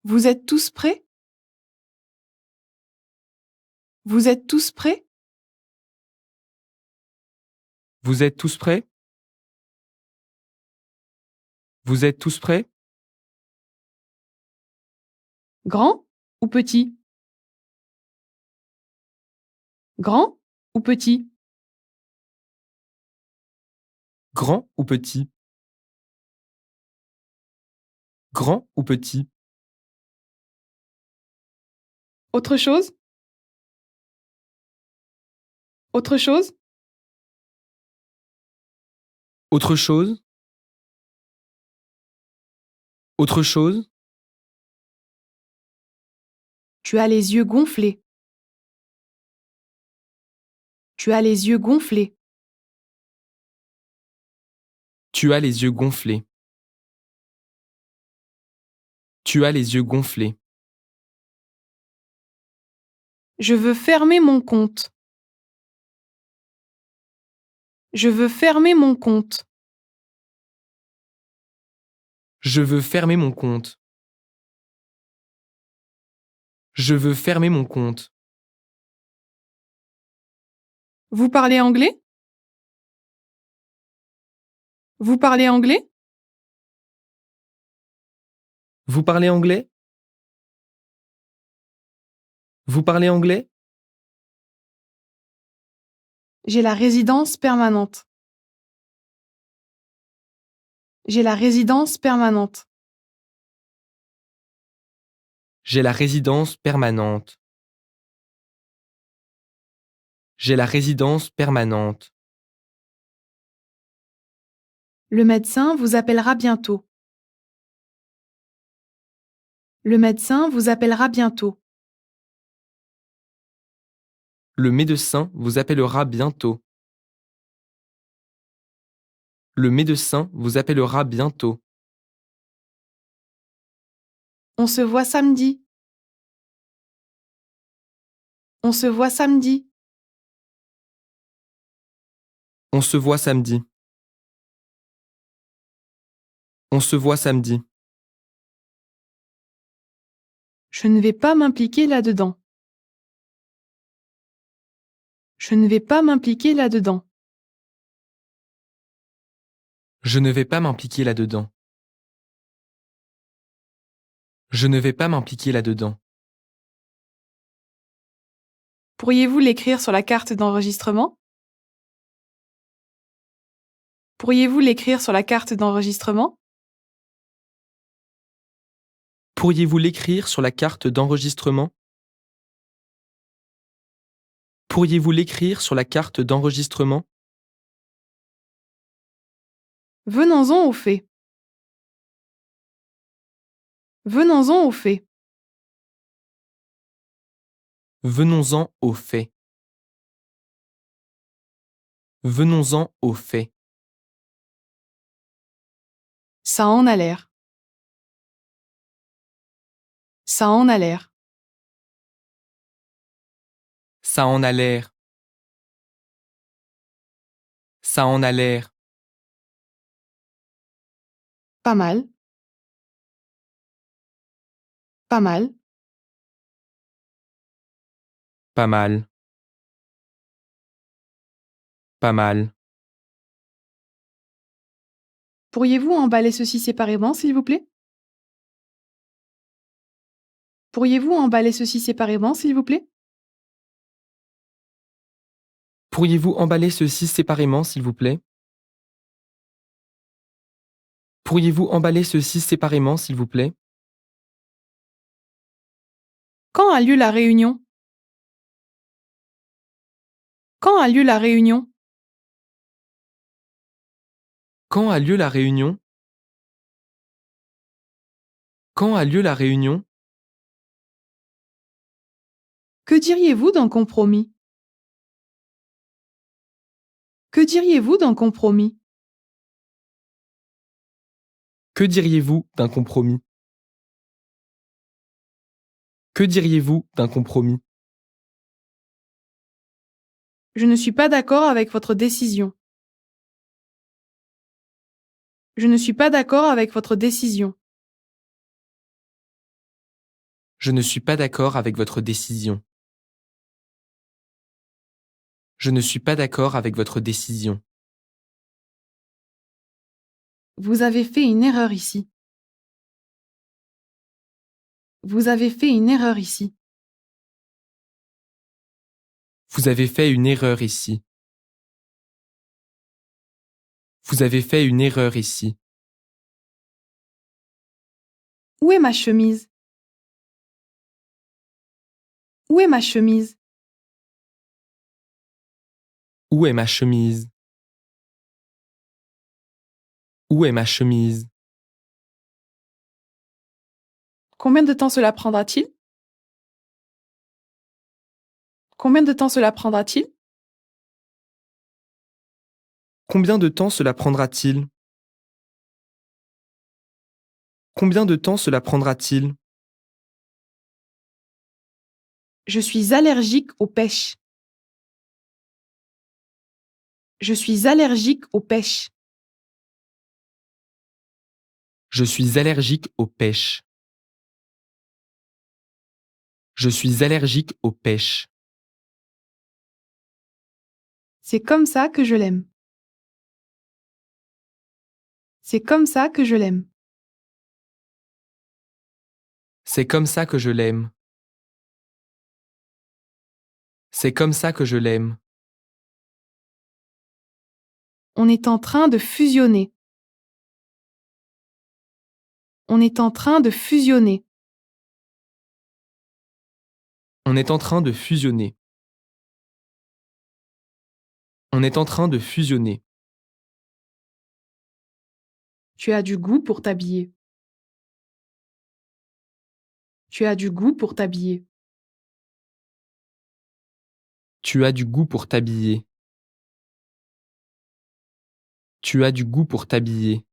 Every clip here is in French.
Vous êtes tous prêts? Vous êtes tous prêts? Vous êtes tous prêts? Vous êtes tous prêts? Grand ou petit? Grand ou petit? Grand ou petit? Grand ou petit? Autre chose? Autre chose? Autre chose? Autre chose? Tu as les yeux gonflés. Tu as les yeux gonflés. Tu as les yeux gonflés. Tu as les yeux gonflés. Je veux fermer mon compte. Je veux fermer mon compte. Je veux fermer mon compte. Je veux fermer mon compte. Vous parlez anglais? Vous parlez anglais? Vous parlez anglais? Vous parlez anglais? J'ai la résidence permanente. J'ai la résidence permanente. J'ai la résidence permanente. J'ai la résidence permanente. Le médecin vous appellera bientôt. Le médecin vous appellera bientôt. Le médecin vous appellera bientôt. Le médecin vous appellera bientôt. On se voit samedi. On se voit samedi. On se voit samedi. On se voit samedi. Je ne vais pas m'impliquer là-dedans. Je ne vais pas m'impliquer là-dedans. Je ne vais pas m'impliquer là-dedans. Je ne vais pas m'impliquer là-dedans. Pourriez-vous l'écrire sur la carte d'enregistrement? Pourriez-vous l'écrire sur la carte d'enregistrement? Pourriez-vous l'écrire sur la carte d'enregistrement? Pourriez-vous l'écrire sur la carte d'enregistrement? Venons-en au fait. Venons-en au fait. Venons-en aux faits. Venons-en aux faits. Ça en a l'air. Ça en a l'air. Ça en a l'air. Ça en a l'air. Pas mal. Pas mal. Pas mal. Pas mal. Pourriez-vous emballer ceci séparément, s'il vous plaît? Pourriez-vous emballer ceci séparément, s'il vous plaît? Pourriez-vous emballer ceci séparément, s'il vous plaît? Pourriez-vous emballer ceci séparément, s'il vous plaît? Quand a lieu la réunion? Quand a lieu la réunion? Quand a lieu la réunion? Quand a lieu la réunion? Que diriez-vous d'un compromis? Que diriez-vous d'un compromis? Que diriez-vous d'un compromis? Que diriez-vous d'un compromis? Je ne suis pas d'accord avec votre décision. Je ne suis pas d'accord avec votre décision. Je ne suis pas d'accord avec votre décision. Je ne suis pas d'accord avec votre décision. Vous avez fait une erreur ici. Vous avez fait une erreur ici. Vous avez fait une erreur ici. Vous avez fait une erreur ici. Où est ma chemise? Où est ma chemise? Où est ma chemise? Où est ma chemise? Combien de temps cela prendra-t-il? Combien de temps cela prendra-t-il? Combien de temps cela prendra-t-il? Combien de temps cela prendra-t-il? Je suis allergique aux pêches. Je suis allergique aux pêches. Je suis allergique aux pêches. Je suis allergique aux pêches. C'est comme ça que je l'aime. C'est comme ça que je l'aime. C'est comme ça que je l'aime. C'est comme ça que je l'aime. On est en train de fusionner. On est en train de fusionner. On est en train de fusionner. On est en train de fusionner. Tu as du goût pour t'habiller. Tu as du goût pour t'habiller. Tu as du goût pour t'habiller. Tu as du goût pour t'habiller.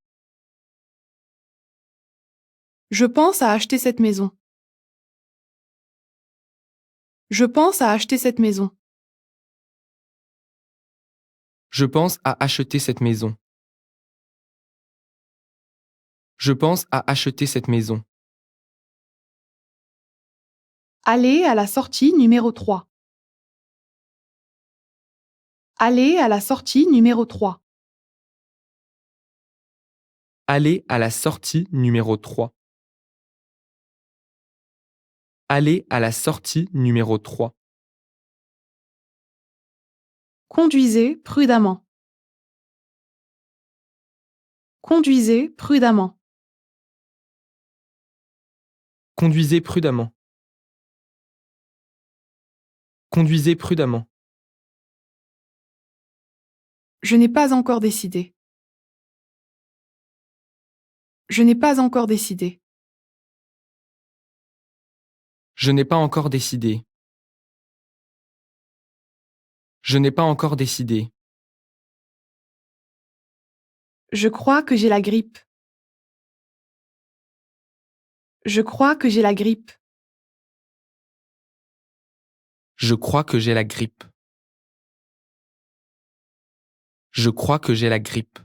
Je pense à acheter cette maison. Je pense à acheter cette maison. Je pense à acheter cette maison. Je pense à acheter cette maison. Allez à la sortie numéro 3. Allez à la sortie numéro 3. Allez à la sortie numéro 3. Allez à la sortie numéro 3. Conduisez prudemment. Conduisez prudemment. Conduisez prudemment. Conduisez prudemment. Je n'ai pas encore décidé. Je n'ai pas encore décidé. Je n'ai pas encore décidé. Je n'ai pas encore décidé. Je crois que j'ai la grippe. Je crois que j'ai la grippe. Je crois que j'ai la grippe. Je crois que j'ai la grippe.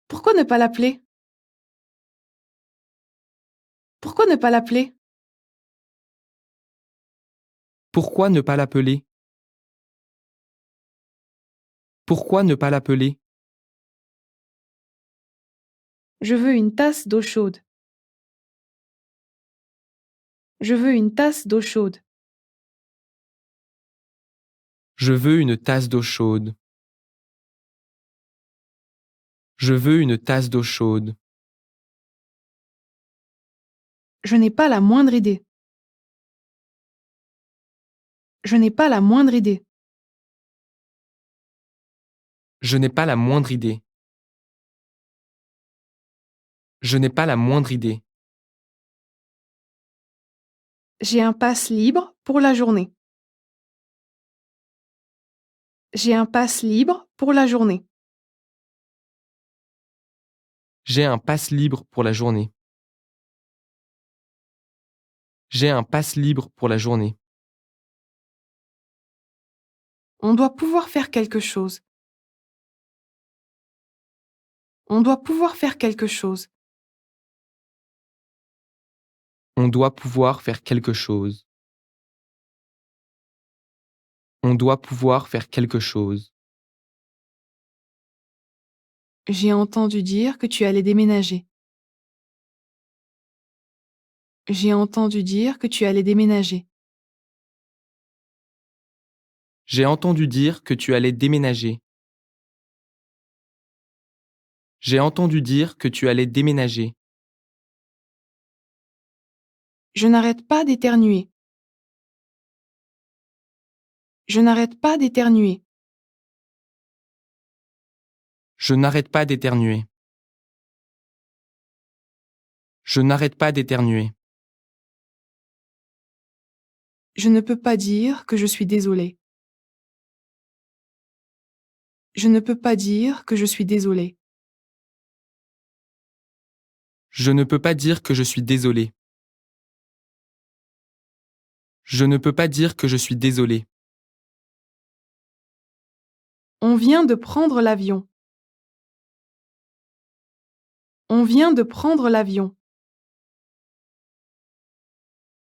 Pourquoi ne pas l'appeler? Pourquoi ne pas l'appeler? Pourquoi ne pas l'appeler? Pourquoi ne pas l'appeler? Je veux une tasse d'eau chaude. Je veux une tasse d'eau chaude. Je veux une tasse d'eau chaude. Je veux une tasse d'eau chaude. Je n'ai pas la moindre idée. Je n'ai pas la moindre idée. Je n'ai pas la moindre idée. Je n'ai pas la moindre idée. J'ai un pass libre pour la journée. J'ai un pass libre pour la journée. J'ai un pass libre pour la journée. J'ai un pass libre pour la journée. On doit pouvoir faire quelque chose. On doit pouvoir faire quelque chose. On doit pouvoir faire quelque chose. On doit pouvoir faire quelque chose. J'ai entendu dire que tu allais déménager. J'ai entendu dire que tu allais déménager. J'ai entendu dire que tu allais déménager. J'ai entendu dire que tu allais déménager. Je n'arrête pas d'éternuer. Je n'arrête pas d'éternuer. Je n'arrête pas d'éternuer. Je n'arrête pas d'éternuer. Je ne peux pas dire que je suis désolée. Je ne peux pas dire que je suis désolée. Je ne peux pas dire que je suis désolé. Je ne peux pas dire que je suis désolé. On vient de prendre l'avion. On vient de prendre l'avion.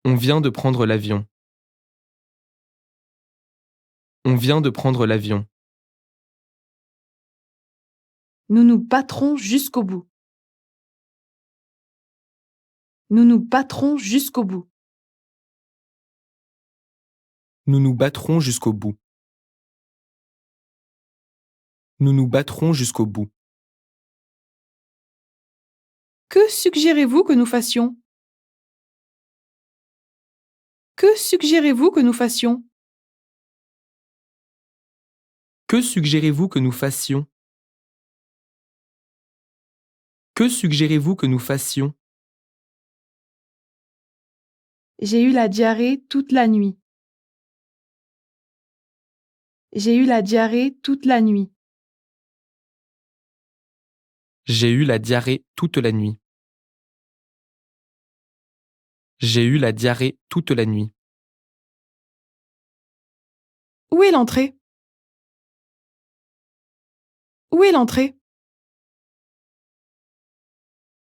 On vient de prendre l'avion. On vient de prendre l'avion. Nous nous battrons jusqu'au bout. Nous nous battrons jusqu'au bout. Nous nous battrons jusqu'au bout. Nous nous battrons jusqu'au bout. Que suggérez-vous que nous fassions? Que suggérez-vous que nous fassions? Que suggérez-vous que nous fassions? Que suggérez-vous que nous fassions? J'ai eu la diarrhée toute la nuit. J'ai eu la diarrhée toute la nuit. J'ai eu la diarrhée toute la nuit. J'ai eu la diarrhée toute la nuit. Où est l'entrée? Où est l'entrée?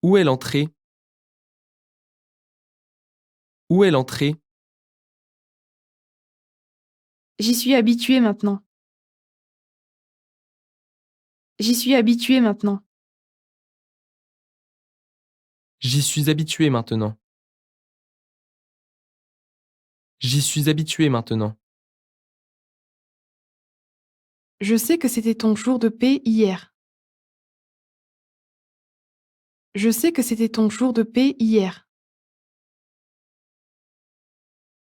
Où est l'entrée? Où est l'entrée? J'y suis habituée maintenant. J'y suis habituée maintenant. J'y suis habitué maintenant. J'y suis habitué maintenant. Je sais que c'était ton jour de paix hier. Je sais que c'était ton jour de paix hier.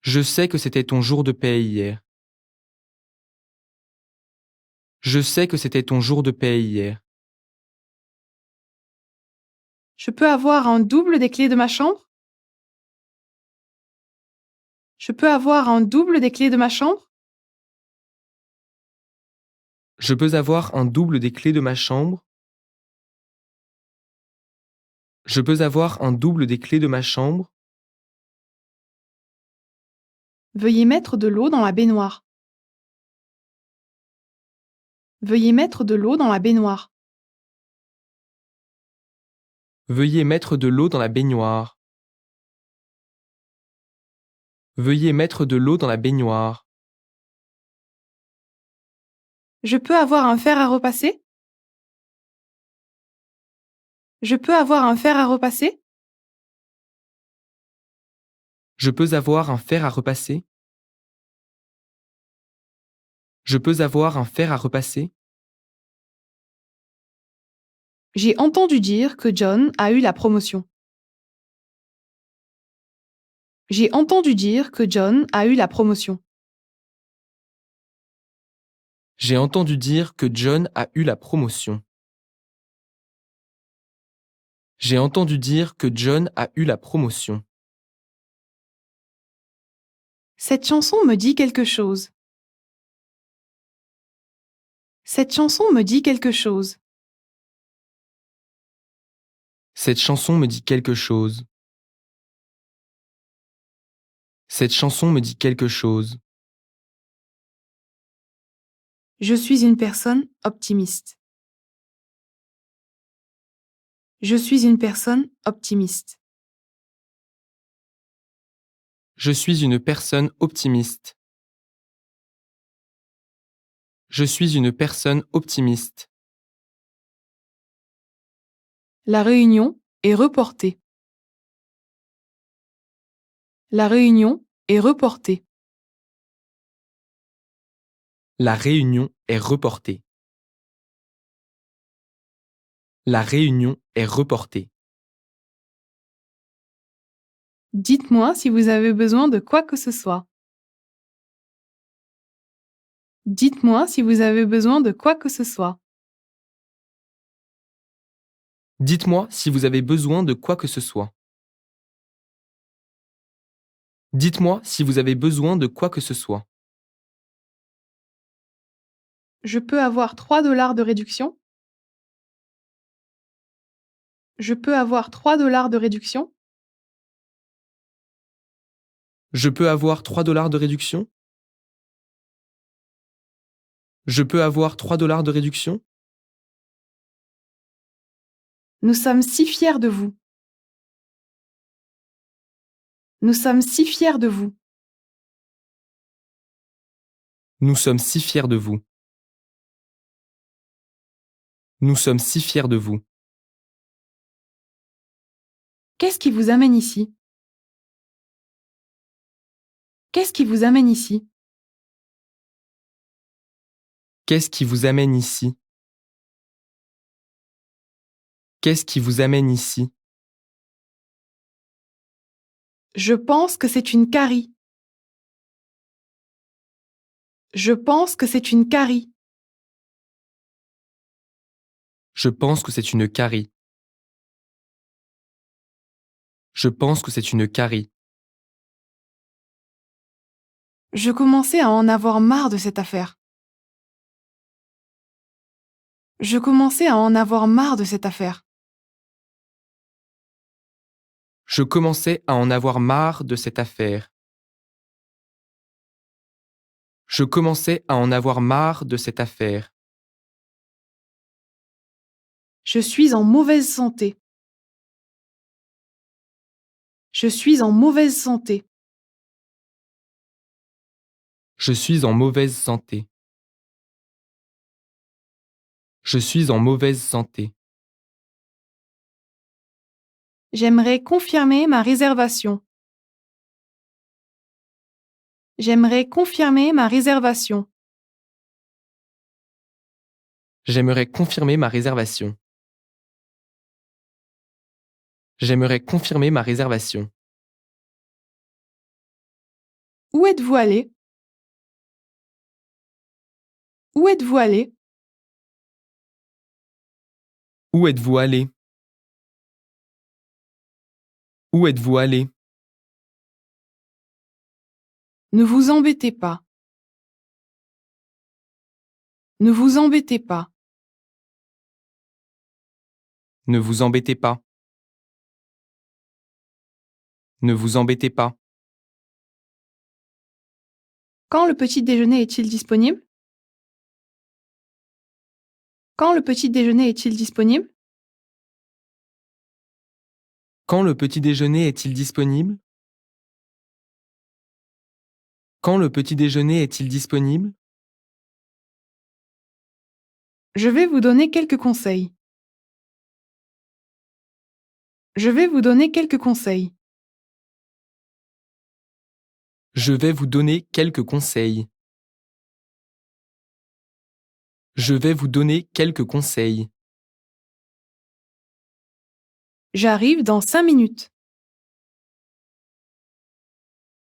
Je sais que c'était ton jour de paix hier. Je sais que c'était ton jour de paix hier. Je peux avoir un double des clés de ma chambre? Je peux avoir un double des clés de ma chambre? Je peux avoir un double des clés de ma chambre? Je peux avoir un double des clés de ma chambre? Veuillez mettre de l'eau dans la baignoire. Veuillez mettre de l'eau dans la baignoire. Veuillez mettre de l'eau dans la baignoire. Veuillez mettre de l'eau dans la baignoire. Je peux avoir un fer à repasser? Je peux avoir un fer à repasser? Je peux avoir un fer à repasser? Je peux avoir un fer à repasser? J'ai entendu dire que John a eu la promotion. J'ai entendu dire que John a eu la promotion. J'ai entendu dire que John a eu la promotion. J'ai entendu dire que John a eu la promotion. Cette chanson me dit quelque chose. Cette chanson me dit quelque chose. Cette chanson me dit quelque chose. Cette chanson me dit quelque chose. Je suis une personne optimiste. Je suis une personne optimiste. Je suis une personne optimiste. Je suis une personne optimiste. La réunion est reportée. La réunion est reportée. La réunion est reportée. La réunion est reportée. Dites-moi si vous avez besoin de quoi que ce soit. Dites-moi si vous avez besoin de quoi que ce soit. Dites-moi si vous avez besoin de quoi que ce soit. Dites-moi si vous avez besoin de quoi que ce soit. Je peux avoir 3 dollars de réduction? Je peux avoir 3 dollars de réduction? Je peux avoir 3 dollars de réduction? Je peux avoir 3 dollars de réduction? Nous sommes si fiers de vous. Nous sommes si fiers de vous. Nous sommes si fiers de vous. Nous sommes si fiers de vous. Qu'est-ce qui vous amène ici? Qu'est-ce qui vous amène ici? Qu'est-ce qui vous amène ici? Qu'est-ce qui vous amène ici? Je pense que c'est une carie. Je pense que c'est une carie. Je pense que c'est une carie. Je pense que c'est une carie. Je commençais à en avoir marre de cette affaire. Je commençais à en avoir marre de cette affaire. Je commençais à en avoir marre de cette affaire. Je commençais à en avoir marre de cette affaire. Je suis en mauvaise santé. Je suis en mauvaise santé. Je suis en mauvaise santé. Je suis en mauvaise santé. J'aimerais confirmer ma réservation. J'aimerais confirmer ma réservation. J'aimerais confirmer ma réservation. J'aimerais confirmer ma réservation. Où êtes-vous allé? Où êtes-vous allé? Où êtes-vous allé? Où êtes-vous allé? Ne vous embêtez pas. Ne vous embêtez pas. Ne vous embêtez pas. Ne vous embêtez pas. Quand le petit déjeuner est-il disponible? Quand le petit déjeuner est-il disponible? Quand le petit déjeuner est-il disponible? Quand le petit déjeuner est-il disponible? Je vais vous donner quelques conseils. Je vais vous donner quelques conseils. Je vais vous donner quelques conseils. Je vais vous donner quelques conseils. J'arrive dans 5 minutes.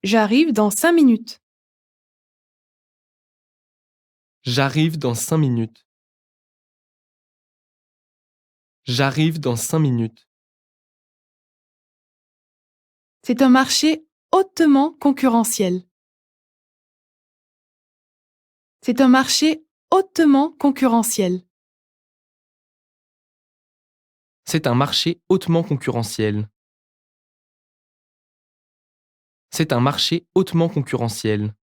J'arrive dans 5 minutes. J'arrive dans 5 minutes. J'arrive dans 5 minutes. C'est un marché hautement concurrentiel. C'est un marché hautement concurrentiel. C'est un marché hautement concurrentiel. C'est un marché hautement concurrentiel.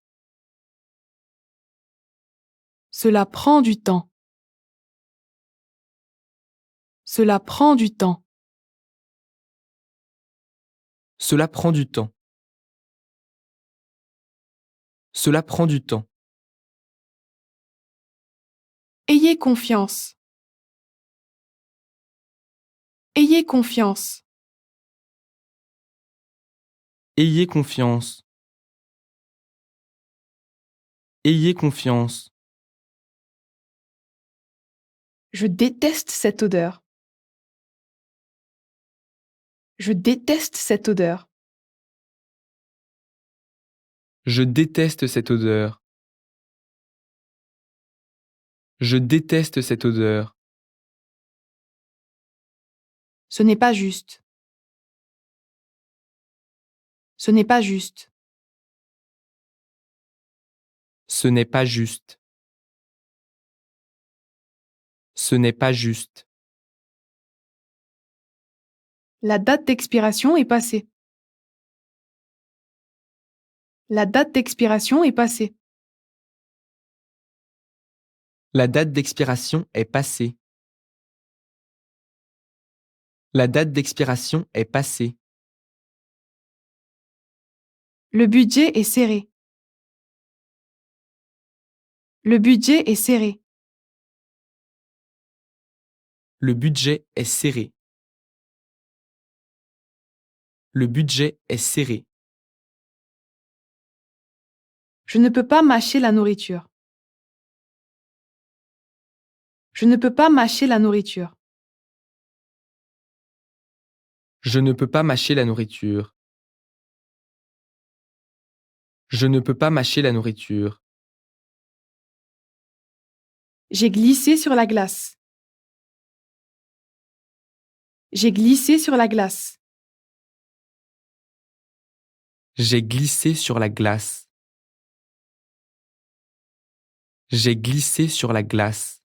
Cela prend du temps. Cela prend du temps. Cela prend du temps. Cela prend du temps. Ayez confiance. Ayez confiance. Ayez confiance. Ayez confiance. Je déteste cette odeur. Je déteste cette odeur. Je déteste cette odeur. Je déteste cette odeur. Ce n'est pas juste. Ce n'est pas juste. Ce n'est pas juste. Ce n'est pas juste. La date d'expiration est passée. La date d'expiration est passée. La date d'expiration est passée. La date d'expiration est passée. Le budget est serré. Le budget est serré. Le budget est serré. Le budget est serré. Je ne peux pas mâcher la nourriture. Je ne peux pas mâcher la nourriture. Je ne peux pas mâcher la nourriture. Je ne peux pas mâcher la nourriture. J'ai glissé sur la glace. J'ai glissé sur la glace. J'ai glissé sur la glace. J'ai glissé sur la glace.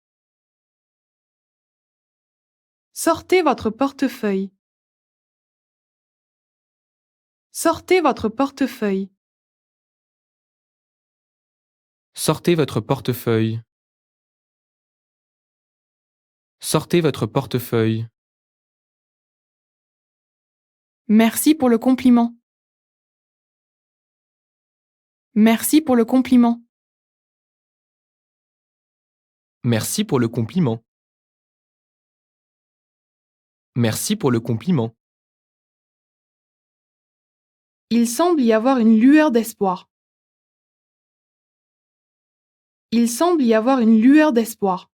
Sortez votre portefeuille. Sortez votre portefeuille. Sortez votre portefeuille. Sortez votre portefeuille. Merci pour le compliment. Merci pour le compliment. Merci pour le compliment. Merci pour le compliment. Il semble y avoir une lueur d'espoir. Il semble y avoir une lueur d'espoir.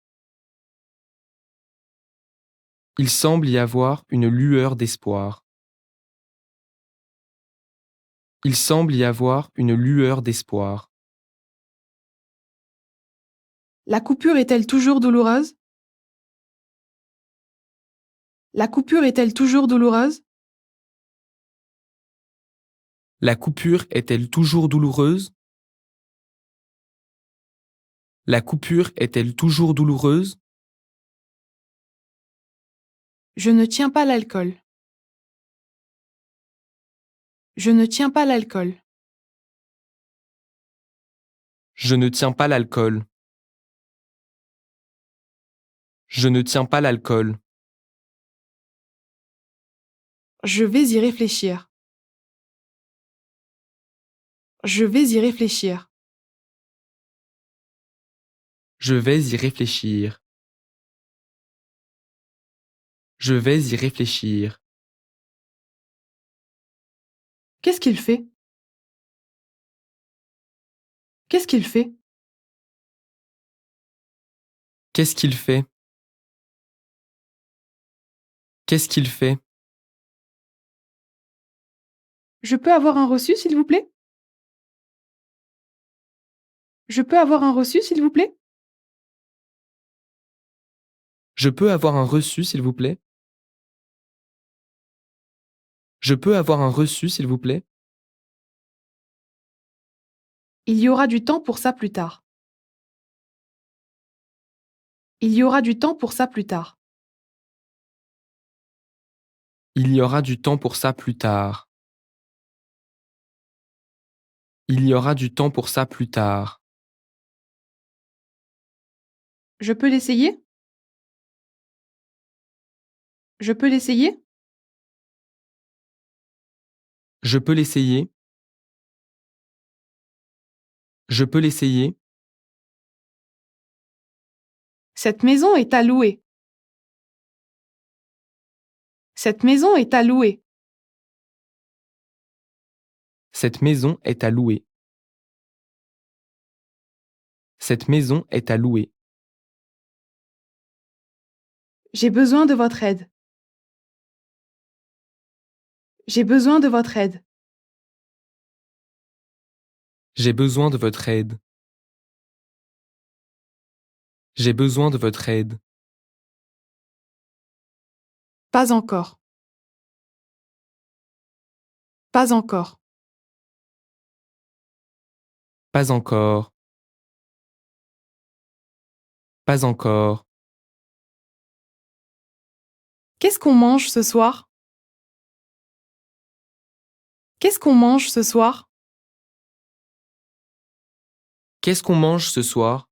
Il semble y avoir une lueur d'espoir. Il semble y avoir une lueur d'espoir. La coupure est-elle toujours douloureuse? La coupure est-elle toujours douloureuse? La coupure est-elle toujours douloureuse? La coupure est-elle toujours douloureuse? Je ne tiens pas l'alcool. Je ne tiens pas l'alcool. Je ne tiens pas l'alcool. Je ne tiens pas l'alcool. Je vais y réfléchir. Je vais y réfléchir. Je vais y réfléchir. Je vais y réfléchir. Qu'est-ce qu'il fait? Qu'est-ce qu'il fait? Qu'est-ce qu'il fait? Qu'est-ce qu'il fait? Je peux avoir un reçu, s'il vous plaît? Je peux avoir un reçu, s'il vous plaît? Je peux avoir un reçu, s'il vous plaît? Je peux avoir un reçu, s'il vous plaît? Il y aura du temps pour ça plus tard. Il y aura du temps pour ça plus tard. Il y aura du temps pour ça plus tard. Il y aura du temps pour ça plus tard. Je peux l'essayer? Je peux l'essayer? Je peux l'essayer? Je peux l'essayer. Cette maison est à louer. Cette maison est à louer. Cette maison est à louer. Cette maison est à louer. J'ai besoin de votre aide. J'ai besoin de votre aide. J'ai besoin de votre aide. J'ai besoin de votre aide. Pas encore. Pas encore. Pas encore. Pas encore. Qu'est-ce qu'on mange ce soir? Qu'est-ce qu'on mange ce soir? Qu'est-ce qu'on mange ce soir?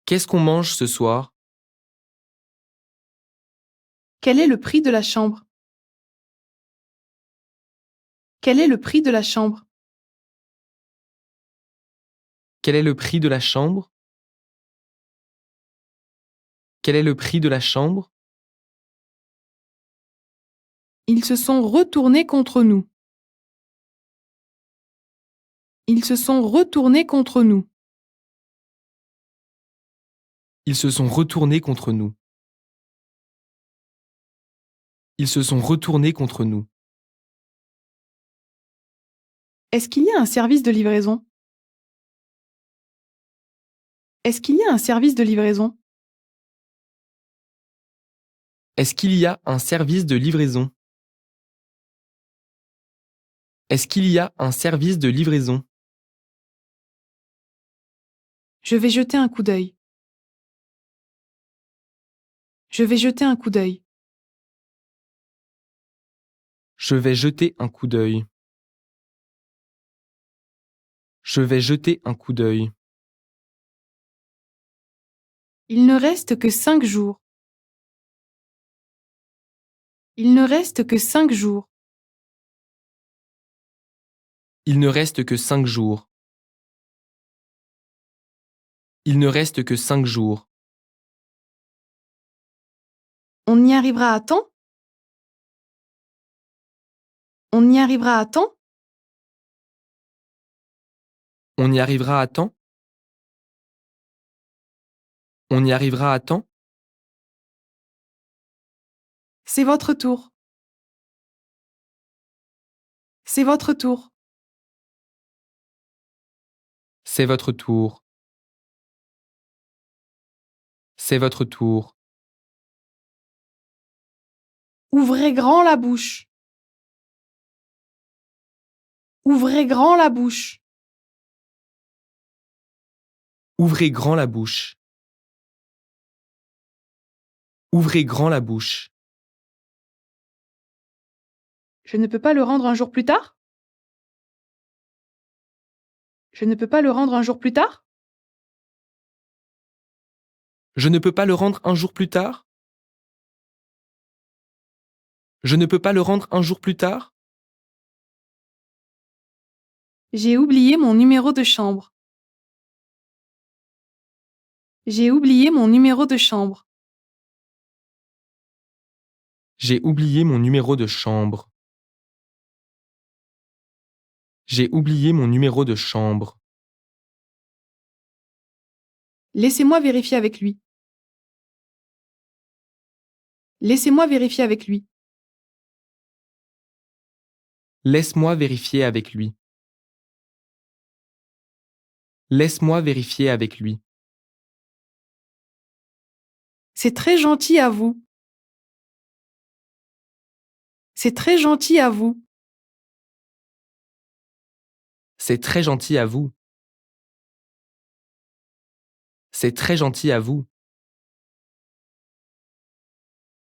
Qu'est-ce qu'on mange ce soir? Quel est le prix de la chambre? Quel est le prix de la chambre? Quel est le prix de la chambre? Quel est le prix de la chambre? Ils se sont retournés contre nous. Ils se sont retournés contre nous. Ils se sont retournés contre nous. Ils se sont retournés contre nous. Est-ce qu'il y a un service de livraison? Est-ce qu'il y a un service de livraison? Est-ce qu'il y a un service de livraison? Est-ce qu'il y a un service de livraison? Je vais jeter un coup d'œil. Je vais jeter un coup d'œil. Je vais jeter un coup d'œil. Je vais jeter un coup d'œil. Il ne reste que 5 jours. Il ne reste que 5 jours. Il ne reste que 5 jours. Il ne reste que 5 jours. On y arrivera à temps? On y arrivera à temps? On y arrivera à temps? On y arrivera à temps? C'est votre tour. C'est votre tour. C'est votre tour. C'est votre tour. Ouvrez grand la bouche. Ouvrez grand la bouche. Ouvrez grand la bouche. Ouvrez grand la bouche. Je ne peux pas le rendre un jour plus tard? Je ne peux pas le rendre un jour plus tard? Je ne peux pas le rendre un jour plus tard? Je ne peux pas le rendre un jour plus tard? J'ai oublié mon numéro de chambre. J'ai oublié mon numéro de chambre. J'ai oublié mon numéro de chambre. J'ai oublié mon numéro de chambre. Laissez-moi vérifier avec lui. Laissez-moi vérifier avec lui. Laisse-moi vérifier avec lui. Laisse-moi vérifier avec lui. C'est très gentil à vous. C'est très gentil à vous. C'est très gentil à vous. C'est très gentil à vous.